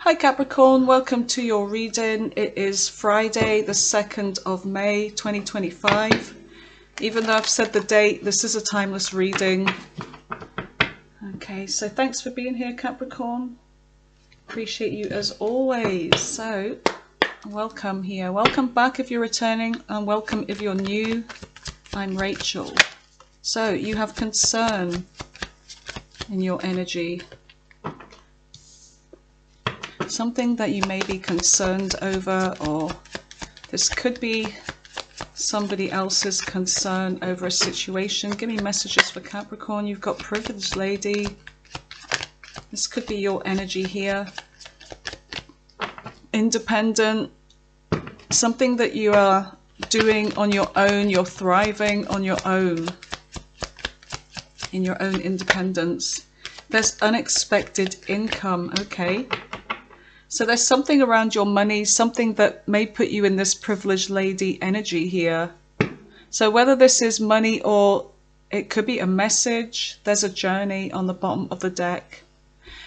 Hi Capricorn, welcome to your reading. It is Friday the 2nd of May 2025. Even though I've said the date, this is a timeless reading. Okay, so thanks for being here Capricorn. Appreciate you as always. So, welcome here. Welcome back if you're returning, and welcome if you're new. I'm Rachel. So, you have concern in your energy. Something that you may be concerned over, or this could be somebody else's concern over a situation. Give me messages for Capricorn. You've got privileged lady. This could be your energy here. Independent. Something that you are doing on your own. You're thriving on your own. In your own independence. There's unexpected income. Okay. So there's something around your money, something that may put you in this privileged lady energy here. So whether this is money or it could be a message, there's a journey on the bottom of the deck.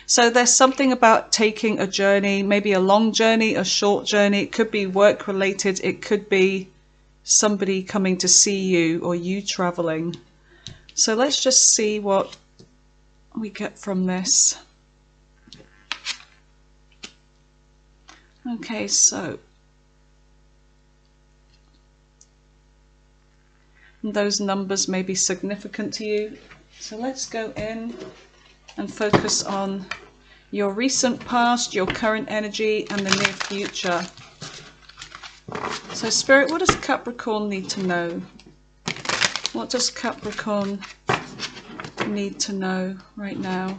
So there's something about taking a journey, maybe a long journey, a short journey. It could be work related. It could be somebody coming to see you or you traveling. So let's just see what we get from this. Okay, so those numbers may be significant to you. So let's go in and focus on your recent past, your current energy, and the near future. So Spirit, what does Capricorn need to know? What does Capricorn need to know right now?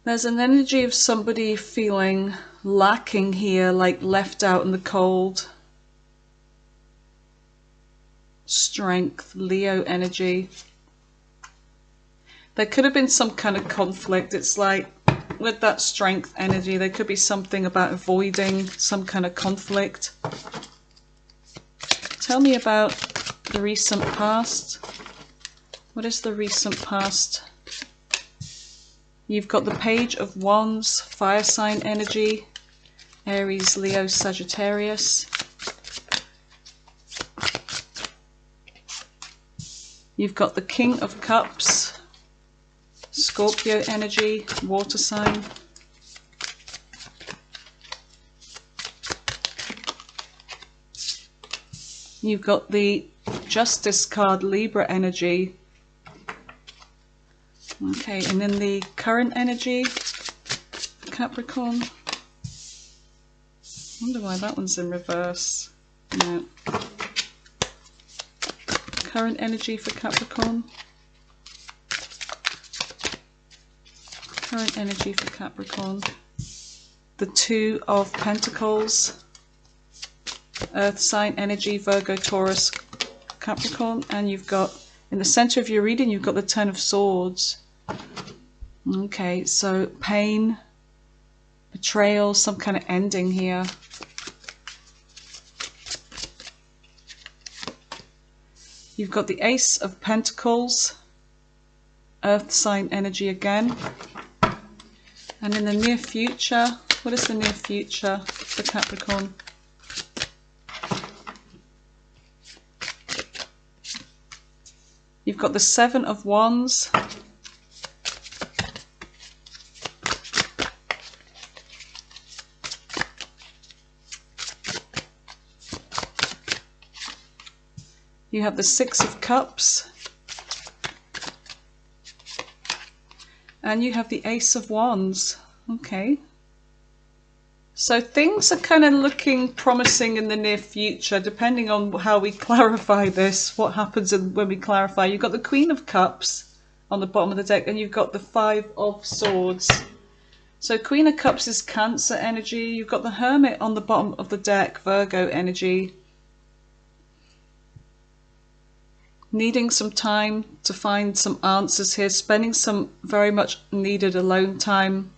There's an energy of somebody feeling lacking here, like left out in the cold. Strength, Leo energy. There could have been some kind of conflict. It's like with that strength energy, there could be something about avoiding some kind of conflict. Tell me about the recent past. What is the recent past? You've got the Page of Wands, fire sign energy, Aries, Leo, Sagittarius. You've got the King of Cups, Scorpio energy, water sign. You've got the Justice card, Libra energy. Okay, and then the current energy, Capricorn. I wonder why that one's in reverse. No. Current energy for Capricorn. Current energy for Capricorn. The Two of Pentacles. Earth sign energy, Virgo, Taurus, Capricorn. And you've got, in the center of your reading, you've got the Ten of Swords. Okay, so pain, betrayal, some kind of ending here. You've got the Ace of Pentacles, Earth sign energy again. And in the near future, what is the near future for Capricorn? You've got the Seven of Wands. You have the Six of Cups. And you have the Ace of Wands. Okay. So things are kind of looking promising in the near future, depending on how we clarify this, what happens when we clarify. You've got the Queen of Cups on the bottom of the deck, and you've got the Five of Swords. So Queen of Cups is Cancer energy. You've got the Hermit on the bottom of the deck, Virgo energy. Needing some time to find some answers here, spending some very much needed alone time.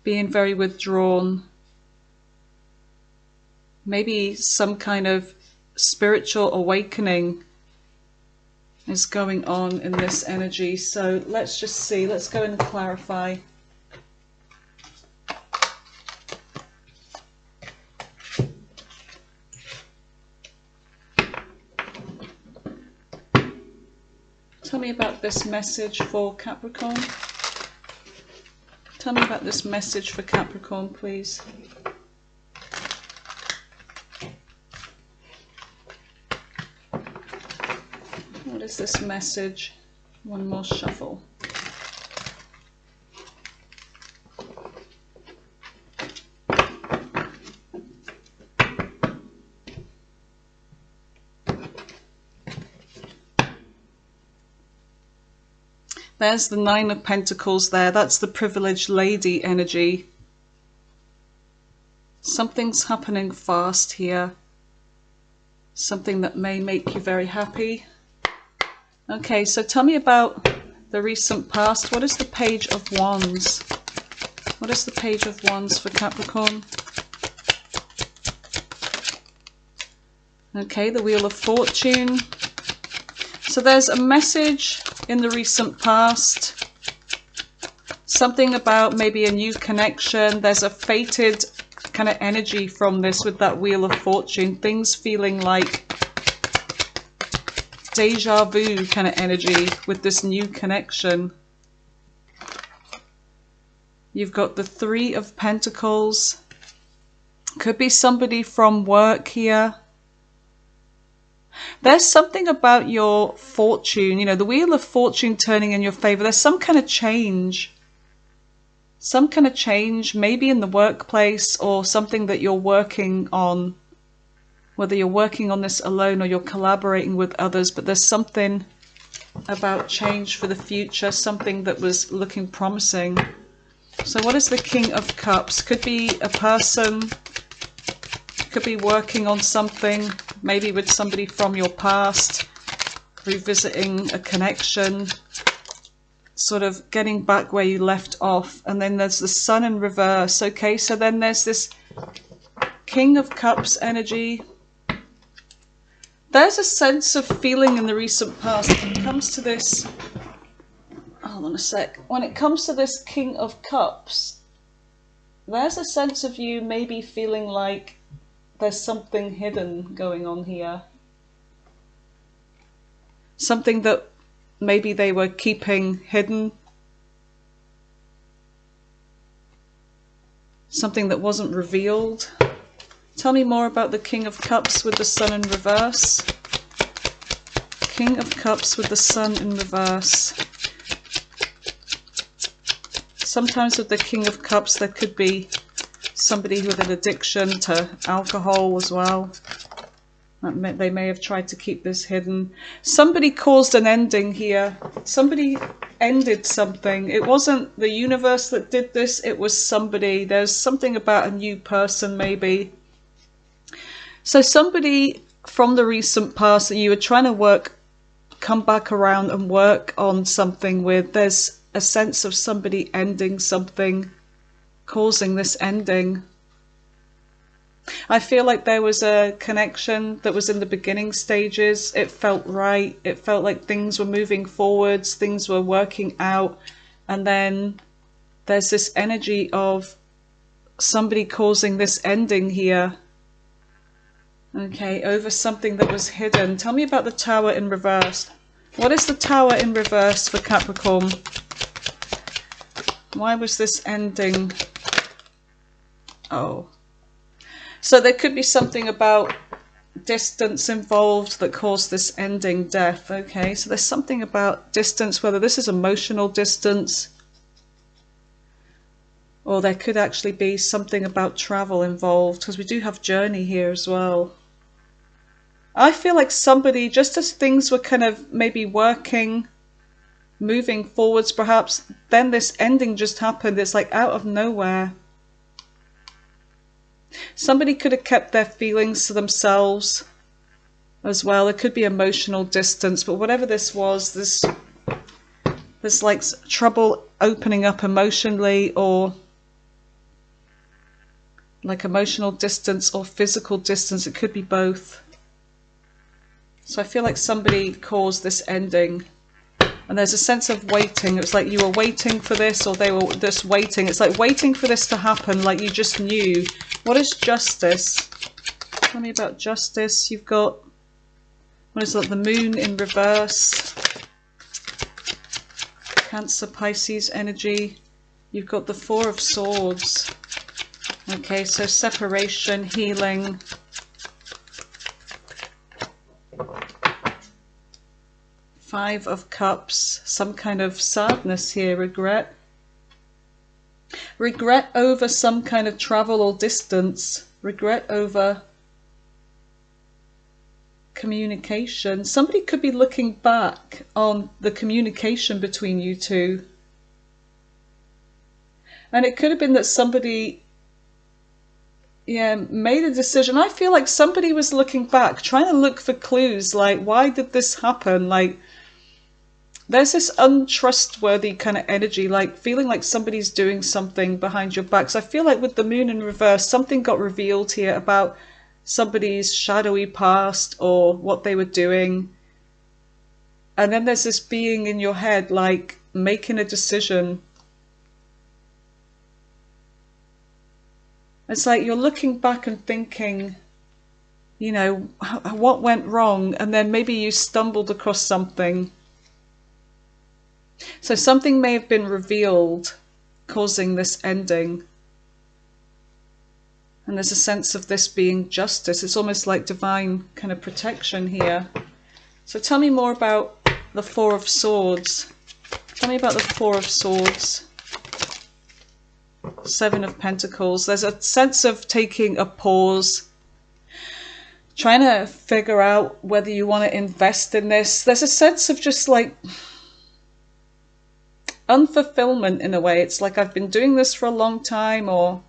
being very withdrawn. Maybe some kind of spiritual awakening is going on in this energy. So let's just see, let's go and clarify. Tell me about this message for Capricorn. Tell me about this message for Capricorn, please. What is this message? One more shuffle. There's the Nine of Pentacles there. That's the privileged lady energy. Something's happening fast here. Something that may make you very happy. Okay, so tell me about the recent past. What is the Page of Wands? What is the Page of Wands for Capricorn? Okay, the Wheel of Fortune. So there's a message in the recent past. Something about maybe a new connection. There's a fated kind of energy from this with that Wheel of Fortune. Things feeling like deja vu kind of energy with this new connection. You've got the Three of Pentacles. Could be somebody from work here. There's something about your fortune, you know, the Wheel of Fortune turning in your favor. There's some kind of change. Some kind of change, maybe in the workplace or something that you're working on. Whether you're working on this alone or you're collaborating with others, but there's something about change for the future, something that was looking promising. So what is the King of Cups? Could be a person, could be working on something, maybe with somebody from your past, revisiting a connection, sort of getting back where you left off. And then there's the Sun in reverse. Okay, so then there's this King of Cups energy. There's a sense of feeling in the recent past. When it comes to this, hold on a sec. When it comes to this King of Cups, there's a sense of you maybe feeling like there's something hidden going on here. Something that maybe they were keeping hidden. Something that wasn't revealed. Tell me more about the King of Cups with the Sun in reverse. King of Cups with the Sun in reverse. Sometimes with the King of Cups there could be somebody with an addiction to alcohol as well. They may have tried to keep this hidden. Somebody caused an ending here. Somebody ended something. It wasn't the universe that did this, it was somebody. There's something about a new person maybe. So somebody from the recent past that you were trying to come back around and work on something with, there's a sense of somebody ending something, causing this ending. I feel like there was a connection that was in the beginning stages. It felt right. It felt like things were moving forwards, things were working out. And then there's this energy of somebody causing this ending here. Okay, over something that was hidden. Tell me about the Tower in reverse. What is the Tower in reverse for Capricorn? Why was this ending? Oh. So there could be something about distance involved that caused this ending, death. Okay, so there's something about distance, whether this is emotional distance, or there could actually be something about travel involved, because we do have journey here as well. I feel like somebody, just as things were kind of maybe working, moving forwards perhaps, then this ending just happened. It's like out of nowhere. Somebody could have kept their feelings to themselves as well. It could be emotional distance, but whatever this was, there's like trouble opening up emotionally, or like emotional distance or physical distance. It could be both. So I feel like somebody caused this ending. And there's a sense of waiting. It's like you were waiting for this, or they were just waiting. It's like waiting for this to happen, like you just knew. What is justice? Tell me about justice. You've got, what is that, the moon in reverse. Cancer, Pisces energy. You've got the Four of Swords. Okay, so separation, healing. Five of Cups, some kind of sadness here, regret. Regret over some kind of travel or distance. Regret over communication. Somebody could be looking back on the communication between you two. And it could have been that somebody, made a decision. I feel like somebody was looking back, trying to look for clues, like, why did this happen? Like, there's this untrustworthy kind of energy, like feeling like somebody's doing something behind your back. So I feel like with the moon in reverse, something got revealed here about somebody's shadowy past or what they were doing. And then there's this being in your head, like making a decision. It's like you're looking back and thinking, you know, what went wrong? And then maybe you stumbled across something. So something may have been revealed, causing this ending. And there's a sense of this being justice. It's almost like divine kind of protection here. So tell me more about the Four of Swords. Tell me about the Four of Swords. Seven of Pentacles. There's a sense of taking a pause, trying to figure out whether you want to invest in this. There's a sense of just like unfulfillment in a way. It's like, I've been doing this for a long time, or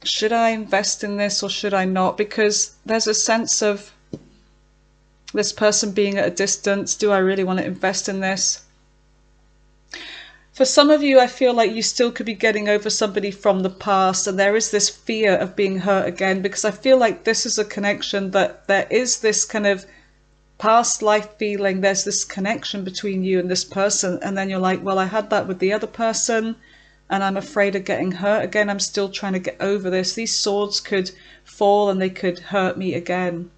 should I invest in this or should I not? Because there's a sense of this person being at a distance. Do I really want to invest in this? For some of you, I feel like you still could be getting over somebody from the past, and there is this fear of being hurt again, because I feel like this is a connection, that there is this kind of past life feeling. There's this connection between you and this person, and then you're like, well, I had that with the other person and I'm afraid of getting hurt again. I'm still trying to get over this. These swords could fall and they could hurt me again.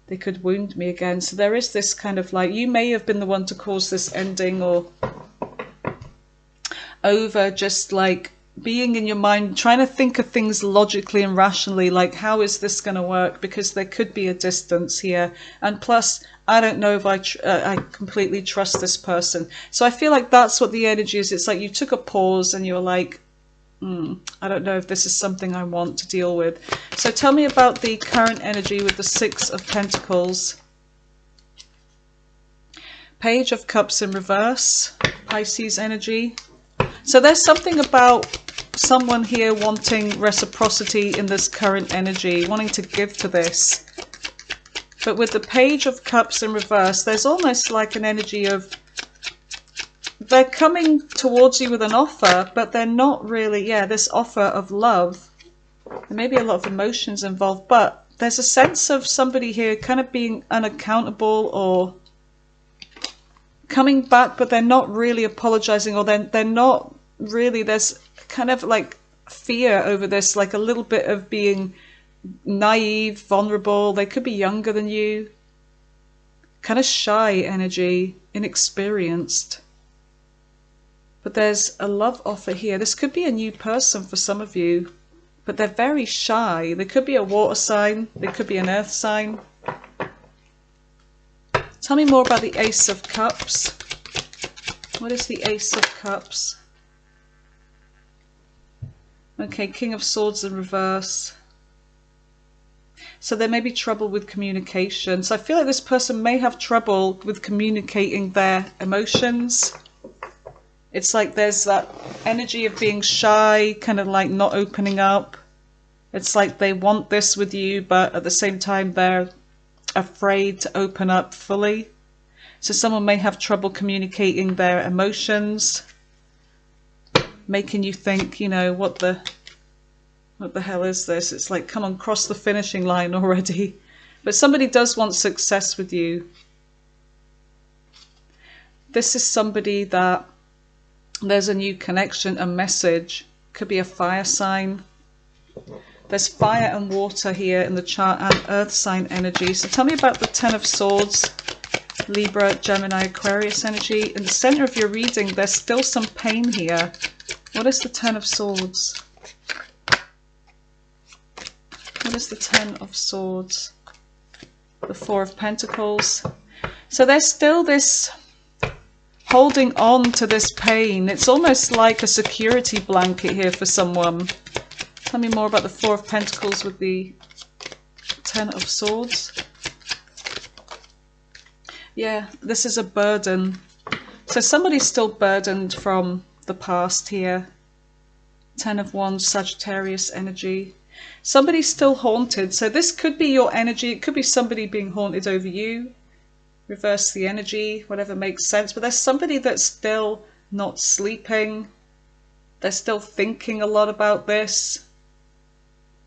They could wound me again. So there is this kind of like, you may have been the one to cause this ending, or over just like being in your mind, trying to think of things logically and rationally, like, how is this going to work? Because there could be a distance here. And plus, I don't know if I completely trust this person. So I feel like that's what the energy is. It's like you took a pause and you're like, I don't know if this is something I want to deal with. So tell me about the current energy with the Six of Pentacles. Page of Cups in reverse, Pisces energy. So there's something about someone here wanting reciprocity in this current energy, wanting to give to this. But with the Page of Cups in reverse, there's almost like an energy of they're coming towards you with an offer, but they're not really, this offer of love. There may be a lot of emotions involved, but there's a sense of somebody here kind of being unaccountable or coming back, but they're not really apologizing, or they're not really, there's kind of like fear over this, like a little bit of being naive, vulnerable. They could be younger than you, kind of shy energy, inexperienced. But there's a love offer here. This could be a new person for some of you, but they're very shy. They could be a water sign, they could be an earth sign. Tell me more about the Ace of Cups. What is the Ace of Cups? Okay, King of Swords in reverse. So there may be trouble with communication. So I feel like this person may have trouble with communicating their emotions. It's like there's that energy of being shy, kind of like not opening up. It's like they want this with you, but at the same time they're afraid to open up fully. So someone may have trouble communicating their emotions, making you think, you know, what the What the hell is this? It's like, come on, cross the finishing line already. But somebody does want success with you. This is somebody that there's a new connection, a message. Could be a fire sign. There's fire and water here in the chart and earth sign energy. So tell me about the Ten of Swords, Libra, Gemini, Aquarius energy. In the center of your reading, there's still some pain here. What is the Ten of Swords? What is the Ten of Swords? The Four of Pentacles. So there's still this holding on to this pain. It's almost like a security blanket here for someone. Tell me more about the Four of Pentacles with the Ten of Swords. Yeah, this is a burden. So somebody's still burdened from the past here. Ten of Wands, Sagittarius energy. Somebody's still haunted. So this could be your energy. It could be somebody being haunted over you. Reverse the energy, whatever makes sense. But there's somebody that's still not sleeping. They're still thinking a lot about this.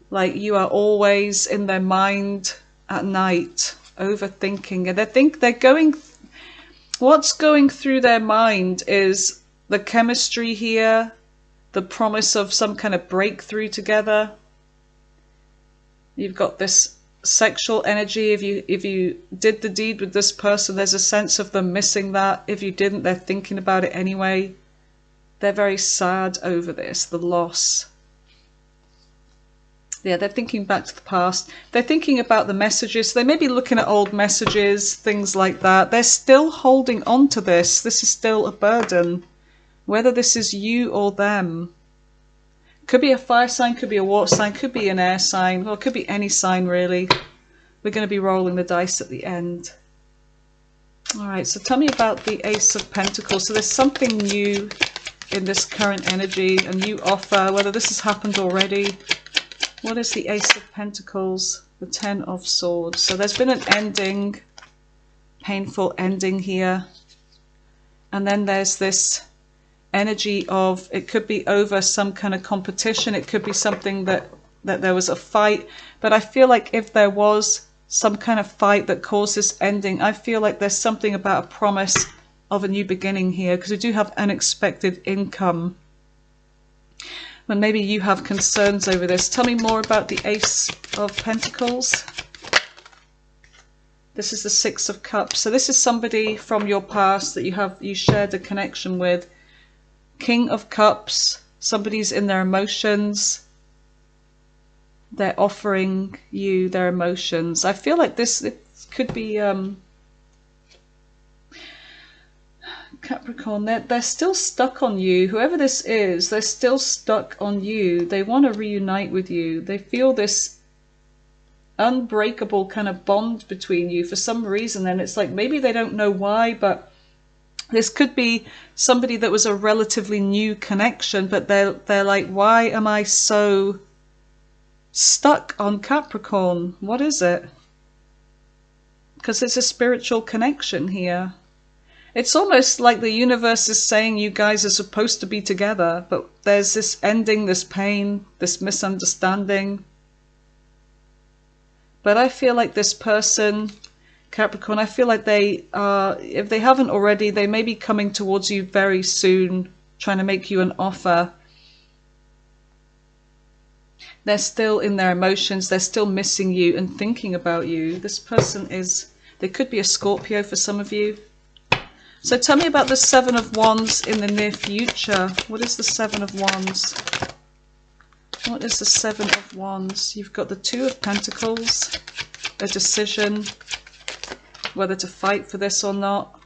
Like you are always in their mind at night, overthinking. And they're going, what's going through their mind is the chemistry here, the promise of some kind of breakthrough together. You've got this sexual energy. If you did the deed with this person, there's a sense of them missing that. If you didn't, they're thinking about it anyway. They're very sad over this, the loss. Yeah, they're thinking back to the past. They're thinking about the messages. They may be looking at old messages, things like that. They're still holding on to this. This is still a burden. Whether this is you or them. Could be a fire sign, could be a water sign, could be an air sign, or it could be any sign really. We're going to be rolling the dice at the end. Alright, so tell me about the Ace of Pentacles. So there's something new in this current energy, a new offer, whether this has happened already. What is the Ace of Pentacles? The Ten of Swords. So there's been an ending, painful ending here. And then there's this energy of, it could be over some kind of competition, it could be something that there was a fight, but I feel like if there was some kind of fight that caused this ending, I feel like there's something about a promise of a new beginning here, because we do have unexpected income. When maybe you have concerns over this. Tell me more about the Ace of Pentacles. This is the Six of Cups. So this is somebody from your past that you shared a connection with. King of Cups, somebody's in their emotions. They're offering you their emotions. I feel like it could be Capricorn. They're still stuck on you. Whoever this is, they're still stuck on you. They want to reunite with you. They feel this unbreakable kind of bond between you for some reason. And it's like maybe they don't know why, but this could be somebody that was a relatively new connection, but they're like, why am I so stuck on Capricorn? What is it? Because it's a spiritual connection here. It's almost like the universe is saying you guys are supposed to be together, but there's this ending, this pain, this misunderstanding. But I feel like this person, Capricorn, I feel like they are, if they haven't already, they may be coming towards you very soon, trying to make you an offer. They're still in their emotions, they're still missing you and thinking about you. This person is, they could be a Scorpio for some of you. So tell me about the Seven of Wands in the near future. What is the Seven of Wands? What is the Seven of Wands? You've got the Two of Pentacles, a decision, whether to fight for this or not.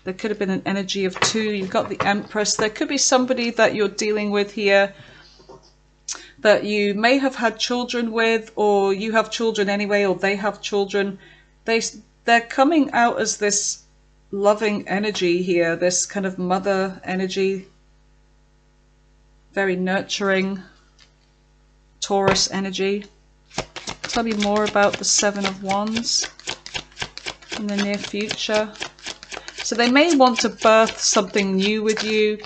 There could have been an energy of two. You've got the Empress. There could be somebody that you're dealing with here that you may have had children with, or you have children anyway, or they have children. They're coming out as this loving energy here, this kind of mother energy, very nurturing, Taurus energy. Tell me more about the Seven of Wands in the near future. So they may want to birth something new with you.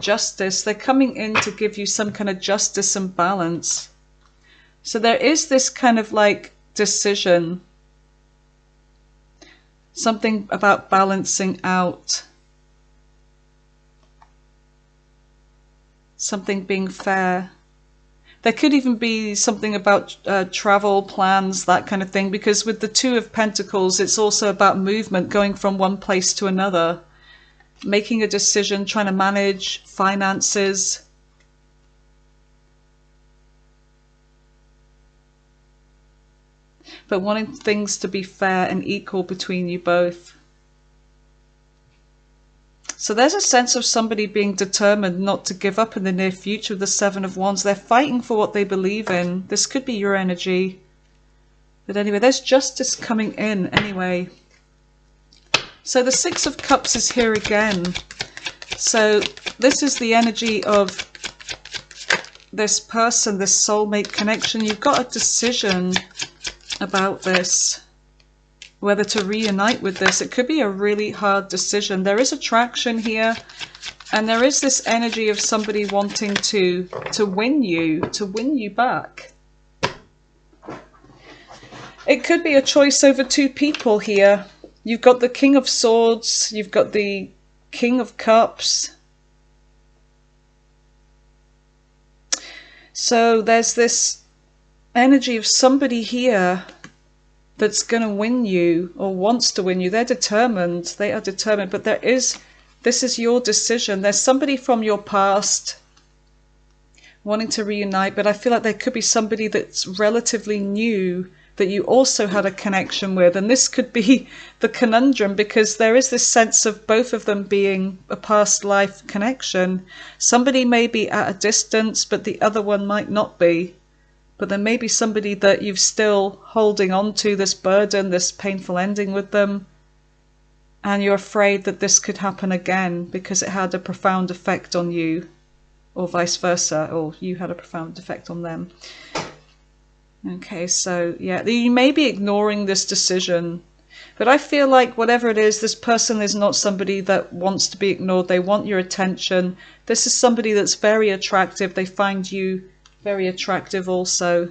Justice. They're coming in to give you some kind of justice and balance. So there is this kind of like decision. Something about balancing out. Something being fair. There could even be something about travel plans, that kind of thing, because with the Two of Pentacles, it's also about movement, going from one place to another, making a decision, trying to manage finances. But wanting things to be fair and equal between you both. So there's a sense of somebody being determined not to give up in the near future with the Seven of Wands. They're fighting for what they believe in. This could be your energy. But anyway, there's justice coming in anyway. So the Six of Cups is here again. So this is the energy of this person, this soulmate connection. You've got a decision about this. Whether to reunite with this. It could be a really hard decision. There is attraction here, and there is this energy of somebody wanting to win you back. It could be a choice over two people here. You've got the King of Swords, you've got the King of Cups. So there's this energy of somebody here that's going to win you or wants to win you. They're determined. They are determined. But this is your decision. There's somebody from your past wanting to reunite, but I feel like there could be somebody that's relatively new that you also had a connection with. And this could be the conundrum, because there is this sense of both of them being a past life connection. Somebody may be at a distance, but the other one might not be. But there may be somebody that you've still holding on to, this burden, this painful ending with them. And you're afraid that this could happen again because it had a profound effect on you, or vice versa, or you had a profound effect on them. Okay, so yeah, you may be ignoring this decision. But I feel like whatever it is, this person is not somebody that wants to be ignored. They want your attention. This is somebody that's very attractive. They find you very attractive also.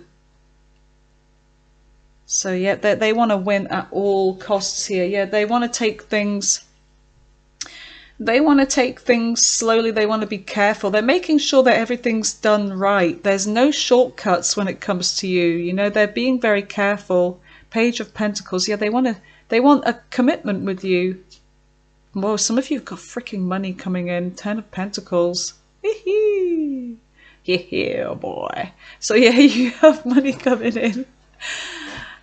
So yeah, they want to win at all costs here. Yeah, they want to take things. They want to take things slowly. They want to be careful. They're making sure that everything's done right. There's no shortcuts when it comes to you. You know, they're being very careful. Page of Pentacles. Yeah, they want a commitment with you. Whoa, some of you have got freaking money coming in. 10 of Pentacles. Hee. Yeah, boy. So yeah, you have money coming in.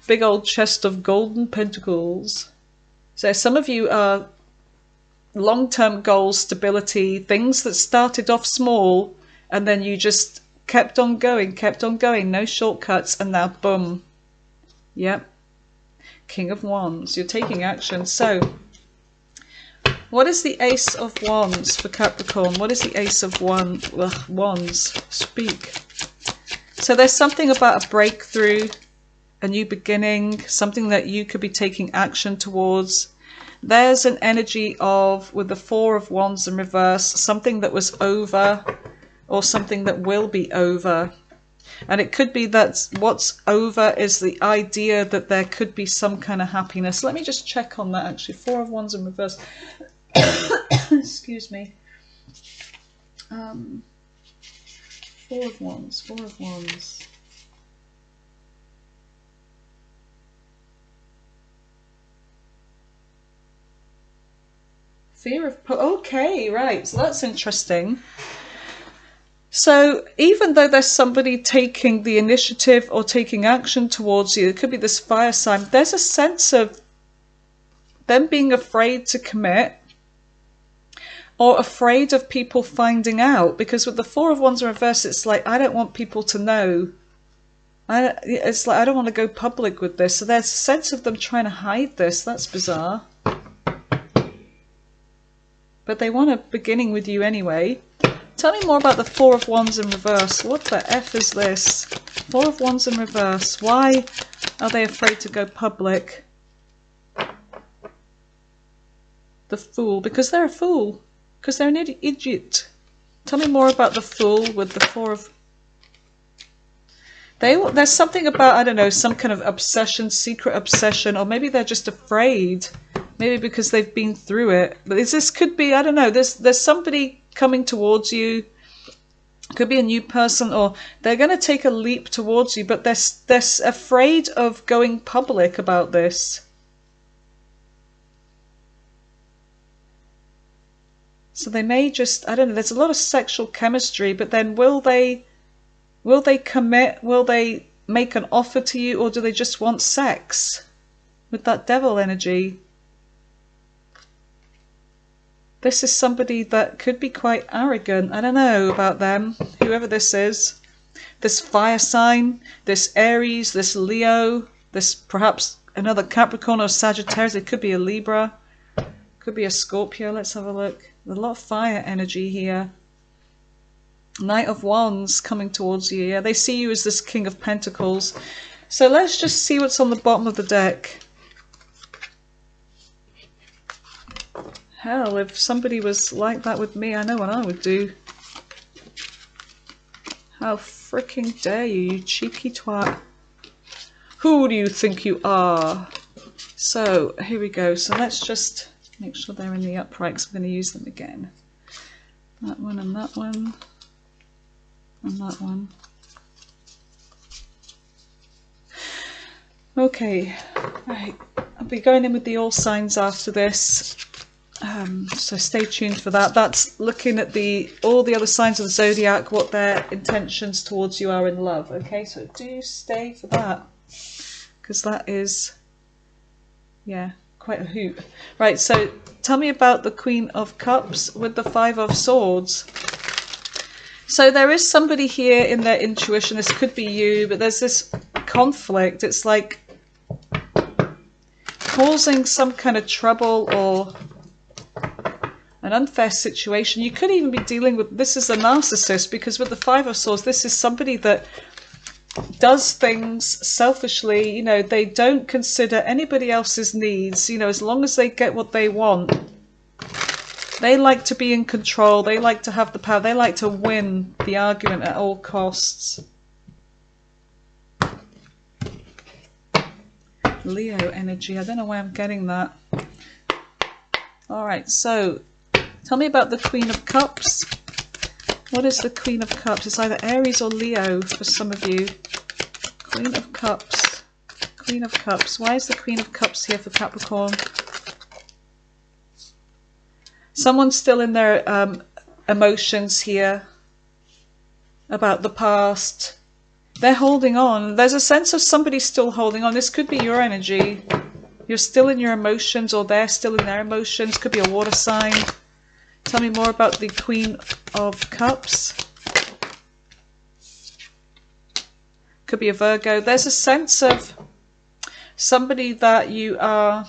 Big old chest of golden pentacles. So some of you are long-term goals, stability, things that started off small, and then you just kept on going, no shortcuts, and now boom. Yep. King of Wands. You're taking action. So what is the Ace of Wands for Capricorn? What is the Ace of Wands? Speak. So there's something about a breakthrough, a new beginning, something that you could be taking action towards. There's an energy of, with the Four of Wands in reverse, something that was over or something that will be over. And it could be that what's over is the idea that there could be some kind of happiness. Let me just check on that actually. Four of Wands in reverse. Excuse me. Four of Wands. Fear of... Okay, right. So that's interesting. So even though there's somebody taking the initiative or taking action towards you, it could be this fire sign, there's a sense of them being afraid to commit, or afraid of people finding out, because with the Four of Wands in reverse, it's like, I don't want people to know. It's like, I don't want to go public with this. So there's a sense of them trying to hide this. That's bizarre. But they want a beginning with you anyway. Tell me more about the Four of Wands in reverse. What the F is this? Four of Wands in reverse. Why are they afraid to go public? The Fool. Because they're a fool. Because they're an idiot. Tell me more about the Fool with the Four of... There's something about, I don't know, some kind of obsession, secret obsession, or maybe they're just afraid. Maybe because they've been through it. But this could be, I don't know, there's somebody coming towards you. Could be a new person, or they're going to take a leap towards you, but they're afraid of going public about this. So they may just, I don't know, there's a lot of sexual chemistry, but then will they commit? Will they make an offer to you, or do they just want sex? With that Devil energy. This is somebody that could be quite arrogant. I don't know about them, whoever this is. This fire sign, this Aries, this Leo, this perhaps another Capricorn or Sagittarius. It could be a Libra. Could be a Scorpio. Let's have a look. A lot of fire energy here. Knight of Wands coming towards you. Yeah, they see you as this King of Pentacles. So let's just see what's on the bottom of the deck. Hell, if somebody was like that with me, I know what I would do. How freaking dare you, you cheeky twat. Who do you think you are? So, here we go. So let's just make sure they're in the upright, because I'm going to use them again. That one and that one. And that one. Okay, right. I'll be going in with the all signs after this. So stay tuned for that. That's looking at all the other signs of the zodiac, what their intentions towards you are in love. Okay, so do stay for that, because that is, yeah, quite a hoot. Right, so tell me about the Queen of Cups with the Five of Swords. So there is somebody here in their intuition. This could be you, but there's this conflict. It's like causing some kind of trouble or an unfair situation. You could even be dealing with, this is a narcissist, because with the Five of Swords, this is somebody that does things selfishly. You know, they don't consider anybody else's needs. You know, as long as they get what they want, they like to be in control. They like to have the power. They like to win the argument at all costs. Leo energy. I don't know why I'm getting that. All right, so tell me about the Queen of Cups. What is the Queen of Cups? It's either Aries or Leo for some of you. Queen of Cups. Queen of Cups. Why is the Queen of Cups here for Capricorn? Someone's still in their emotions here about the past. They're holding on. There's a sense of somebody still holding on. This could be your energy. You're still in your emotions, or they're still in their emotions. Could be a water sign. Tell me more about the Queen of Cups. Could be a Virgo. There's a sense of somebody that you are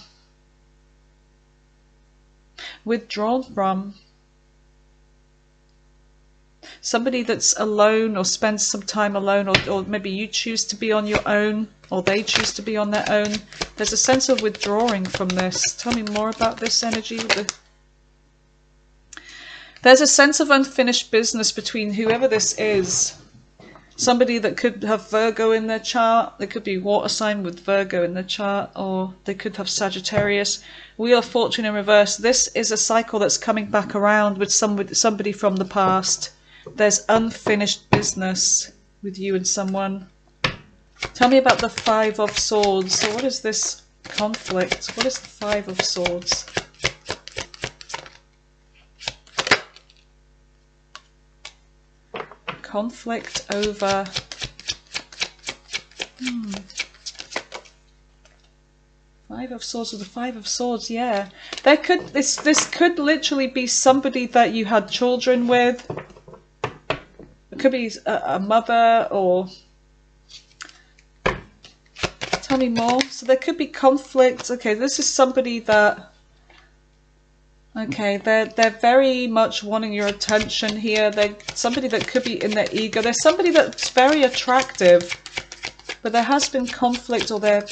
withdrawn from. Somebody that's alone, or spends some time alone, or maybe you choose to be on your own, or they choose to be on their own. There's a sense of withdrawing from this. Tell me more about this energy. There's a sense of unfinished business between whoever this is. Somebody that could have Virgo in their chart. They could be water sign with Virgo in their chart, or they could have Sagittarius. Wheel of Fortune in reverse. This is a cycle that's coming back around with somebody from the past. There's unfinished business with you and someone. Tell me about the Five of Swords. So what is this conflict? What is the Five of Swords? Conflict over... Five of Swords with the Five of Swords, yeah. There could this could literally be somebody that you had children with. It could be a mother, or... Tell me more. So there could be conflict. Okay, this is somebody that... Okay, they're very much wanting your attention here. They're somebody that could be in their ego. There's somebody that's very attractive, but there has been conflict, or there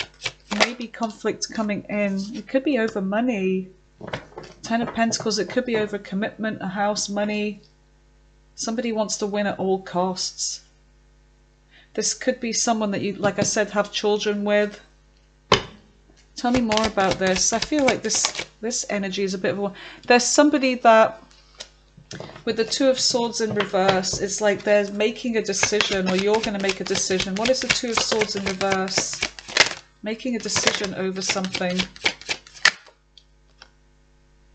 may be conflict coming in. It could be over money. Ten of Pentacles, it could be over commitment, a house, money. Somebody wants to win at all costs. This could be someone that you, like I said, have children with. Tell me more about this. I feel like this energy is a bit of a... There's somebody that, with the Two of Swords in reverse, it's like they're making a decision, or you're going to make a decision. What is the Two of Swords in reverse? Making a decision over something.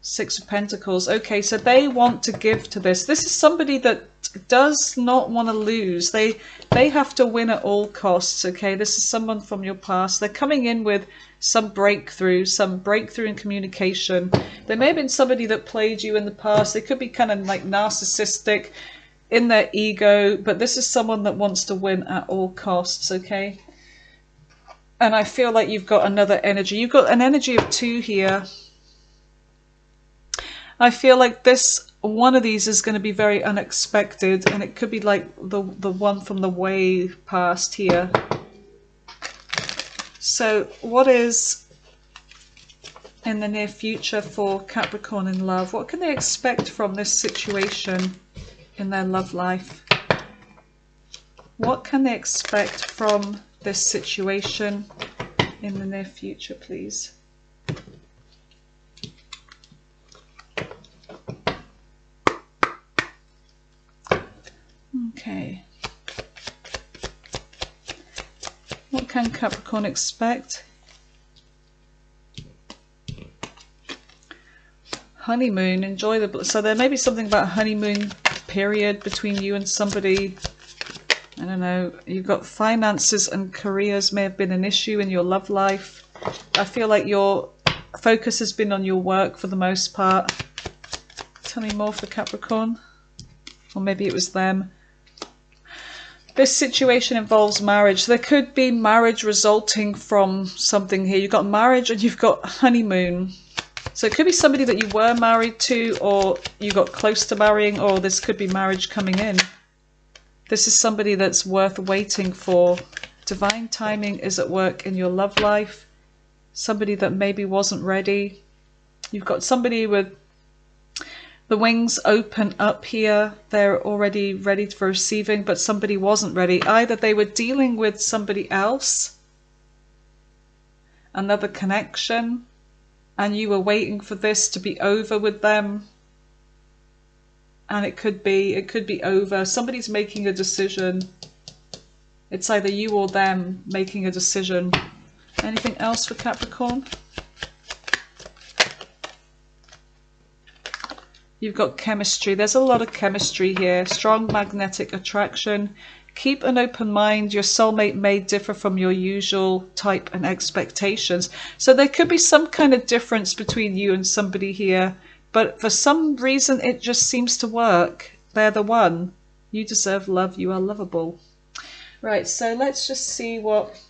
Six of Pentacles. Okay, so they want to give to this. This is somebody that does not want to lose. They have to win at all costs. Okay, this is someone from your past. They're coming in with some breakthrough in communication. There may have been somebody that played you in the past. They could be kind of like narcissistic in their ego, but this is someone that wants to win at all costs. Okay, and I feel like you've got another energy. You've got an energy of 2 here. I feel like one of these is going to be very unexpected, and it could be like the one from the way past here. So what is in the near future for Capricorn in love? What can they expect from this situation in their love life? What can they expect from this situation in the near future, please? Okay. What can Capricorn expect? Honeymoon. Enjoy the... So there may be something about a honeymoon period between you and somebody. I don't know. You've got finances and careers may have been an issue in your love life. I feel like your focus has been on your work for the most part. Tell me more for Capricorn. Or maybe it was them. This situation involves marriage. There could be marriage resulting from something here. You've got marriage and you've got honeymoon. So it could be somebody that you were married to, or you got close to marrying, or this could be marriage coming in. This is somebody that's worth waiting for. Divine timing is at work in your love life. Somebody that maybe wasn't ready. You've got somebody with the wings open up here. They're already ready for receiving, but somebody wasn't ready. Either they were dealing with somebody else, another connection, and you were waiting for this to be over with them. And it could be over. Somebody's making a decision. It's either you or them making a decision. Anything else for Capricorn? You've got chemistry. There's a lot of chemistry here. Strong magnetic attraction. Keep an open mind. Your soulmate may differ from your usual type and expectations. So there could be some kind of difference between you and somebody here. But for some reason, it just seems to work. They're the one. You deserve love. You are lovable. Right, so let's just see what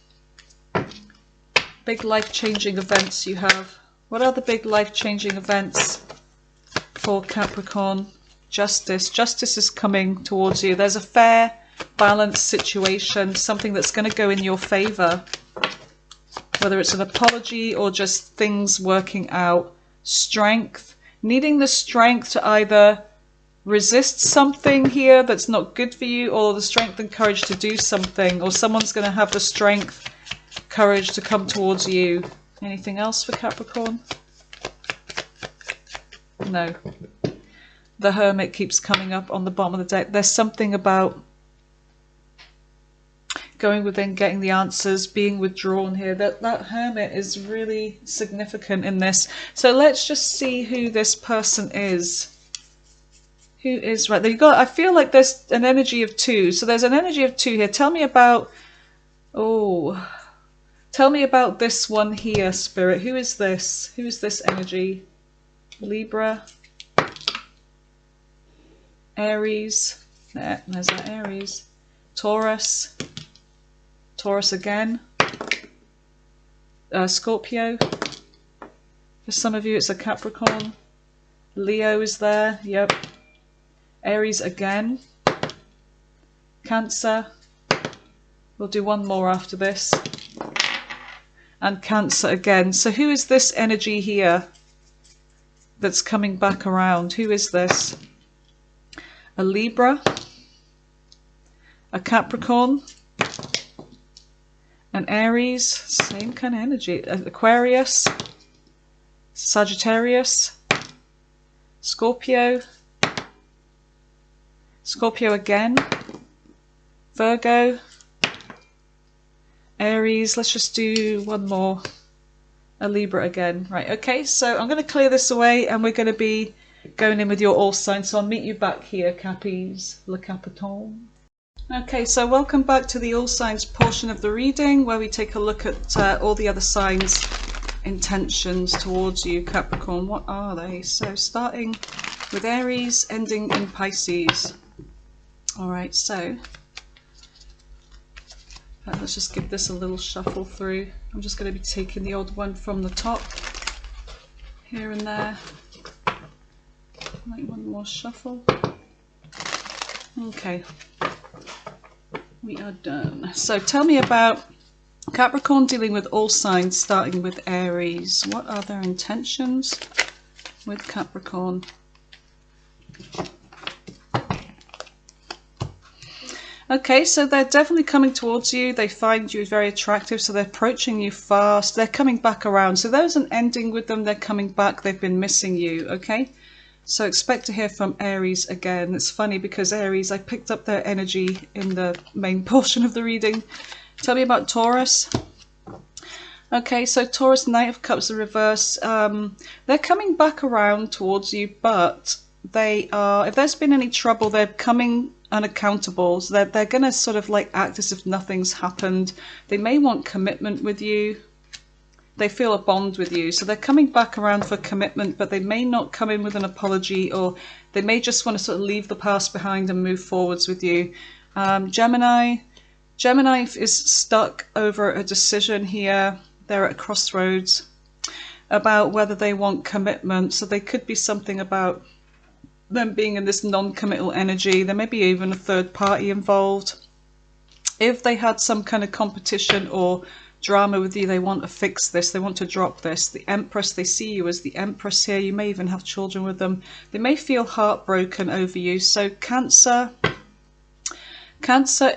big life-changing events you have. What are the big life-changing events for Capricorn? Justice. Justice is coming towards you. There's a fair, balanced situation, something that's going to go in your favor. Whether it's an apology or just things working out. Strength. Needing the strength to either resist something here that's not good for you, or the strength and courage to do something, or someone's going to have the strength, courage to come towards you. Anything else for Capricorn? No. The Hermit keeps coming up on the bottom of the deck. There's something about going within, getting the answers, being withdrawn here. That Hermit is really significant in this. So let's just see who this person is. Who is right there? You got. I feel like there's an energy of 2. So there's an energy of 2 here. Tell me about. Oh, tell me about this one here, Spirit. Who is this? Who is this energy? Libra. Aries. There's that Aries. Taurus. Taurus again. Scorpio. For some of you, it's a Capricorn. Leo is there. Yep. Aries again. Cancer. We'll do one more after this. And Cancer again. So who is this energy here that's coming back around? Who is this? a Libra, a Capricorn, an Aries, same kind of energy, Aquarius, Sagittarius, Scorpio, Scorpio again, Virgo, Aries. Let's just do one more, a Libra again. Right, okay, so I'm going to clear this away and we're going to be going in with your all signs. So I'll meet you back here, Cappies, Le Capitaine. Okay, so welcome back to the all signs portion of the reading where we take a look at all the other signs' intentions towards you, Capricorn. What are they? So starting with Aries, ending in Pisces. Alright, so let's just give this a little shuffle through. I'm just going to be taking the odd one from the top, here and there. Like one more shuffle. Okay, we are done. So tell me about Capricorn dealing with all signs, starting with Aries. What are their intentions with Capricorn? Okay, so they're definitely coming towards you. They find you very attractive, so they're approaching you fast. They're coming back around. So there's an ending with them. They're coming back. They've been missing you, okay? So expect to hear from Aries again. It's funny because Aries, I picked up their energy in the main portion of the reading. Tell me about Taurus. Okay, so Taurus, Knight of Cups, the reverse. They're coming back around towards you, but they are, if there's been any trouble, they're coming unaccountable. So they're going to sort of like act as if nothing's happened. They may want commitment with you. They feel a bond with you. So they're coming back around for commitment, but they may not come in with an apology, or they may just want to sort of leave the past behind and move forwards with you. Gemini is stuck over a decision here. They're at a crossroads about whether they want commitment. So they could be something about them being in this non-committal energy. There may be even a third party involved. If they had some kind of competition or drama with you, they want to fix this, they want to drop this. The Empress, they see you as the Empress here. You may even have children with them. They may feel heartbroken over you. So Cancer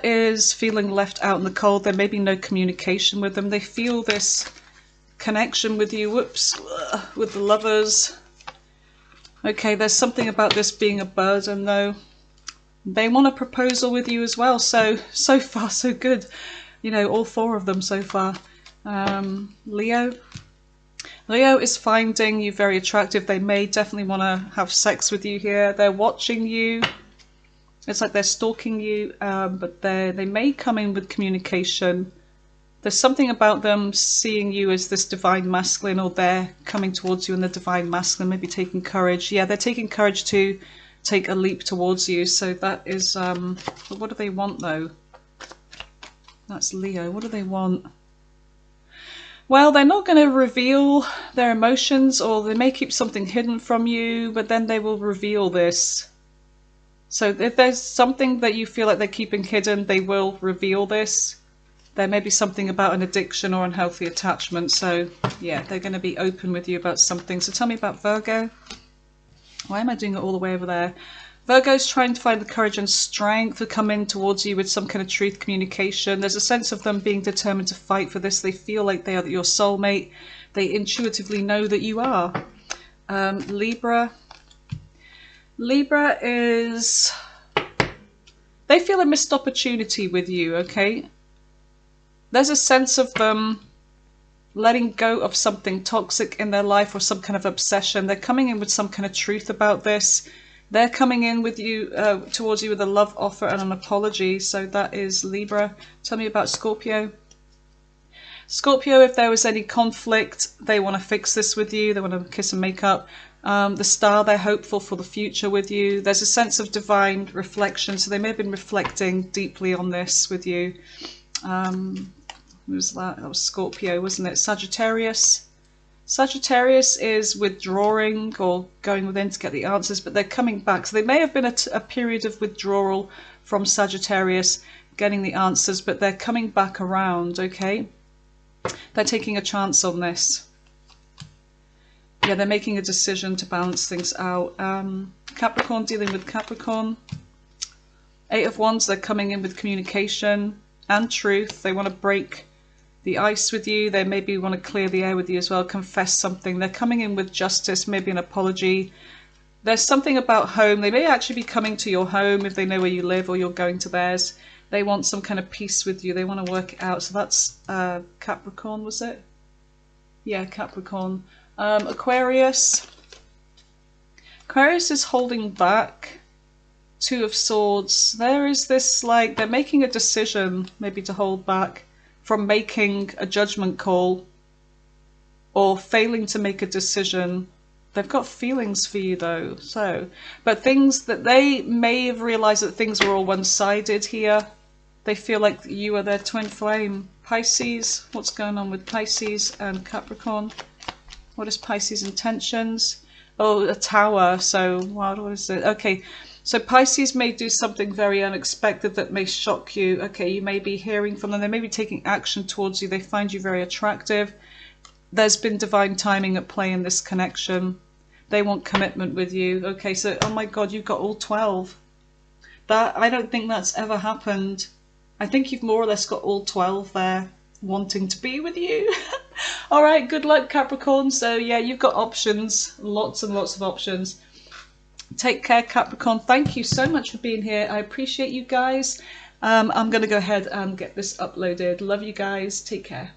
is feeling left out in the cold. There may be no communication with them. They feel this connection with you, whoops, with the Lovers. Okay, there's something about this being a burden though. They want a proposal with you as well, so far so good. You know, all four of them so far. Leo is finding you very attractive. They may definitely want to have sex with you here. They're watching you. It's like they're stalking you, but they may come in with communication. There's something about them seeing you as this divine masculine, or they're coming towards you in the divine masculine, maybe taking courage. Yeah, they're taking courage to take a leap towards you. So that is, but what do they want though? That's Leo. What do they want? Well, they're not going to reveal their emotions, or they may keep something hidden from you, but then they will reveal this. So if there's something that you feel like they're keeping hidden, they will reveal this. There may be something about an addiction or unhealthy attachment. So yeah, they're going to be open with you about something. So tell me about Virgo. Why am I doing it all the way over there? Virgo's trying to find the courage and strength to come in towards you with some kind of truth communication. There's a sense of them being determined to fight for this. They feel like they are your soulmate. They intuitively know that you are. Libra is... they feel a missed opportunity with you, okay? There's a sense of them letting go of something toxic in their life or some kind of obsession. They're coming in with some kind of truth about this. They're coming in with you, towards you with a love offer and an apology. So that is Libra. Tell me about Scorpio. Scorpio, if there was any conflict, they want to fix this with you. They want to kiss and make up. The Star, they're hopeful for the future with you. There's a sense of divine reflection. So they may have been reflecting deeply on this with you. Who was that? That was Scorpio, wasn't it? Sagittarius. Sagittarius is withdrawing or going within to get the answers, but they're coming back. So they may have been a period of withdrawal from Sagittarius, getting the answers, but they're coming back around, okay? They're taking a chance on this. Yeah, they're making a decision to balance things out. Capricorn, dealing with Capricorn. Eight of Wands, they're coming in with communication and truth. They want to break the ice with you. They maybe want to clear the air with you as well, confess something. They're coming in with justice, maybe an apology. There's something about home. They may actually be coming to your home if they know where you live, or you're going to theirs. They want some kind of peace with you. They want to work it out. So that's Capricorn, was it? Yeah, Capricorn. Aquarius. Aquarius is holding back. Two of Swords. There is this, like, they're making a decision maybe to hold back from making a judgment call or failing to make a decision. They've got feelings for you though, so, but things that they may have realized that things were all one-sided here. They feel like you are their twin flame. Pisces, what's going on with Pisces and Capricorn? What is Pisces' intentions? Oh, a Tower. So what is it? Okay, so Pisces may do something very unexpected that may shock you. Okay, you may be hearing from them. They may be taking action towards you. They find you very attractive. There's been divine timing at play in this connection. They want commitment with you. Okay, so, oh my God, you've got all 12. That, I don't think that's ever happened. I think you've more or less got all 12 there wanting to be with you. All right, good luck, Capricorn. So yeah, you've got options, lots and lots of options. Take care, Capricorn. Thank you so much for being here. I appreciate you guys. I'm going to go ahead and get this uploaded. Love you guys. Take care.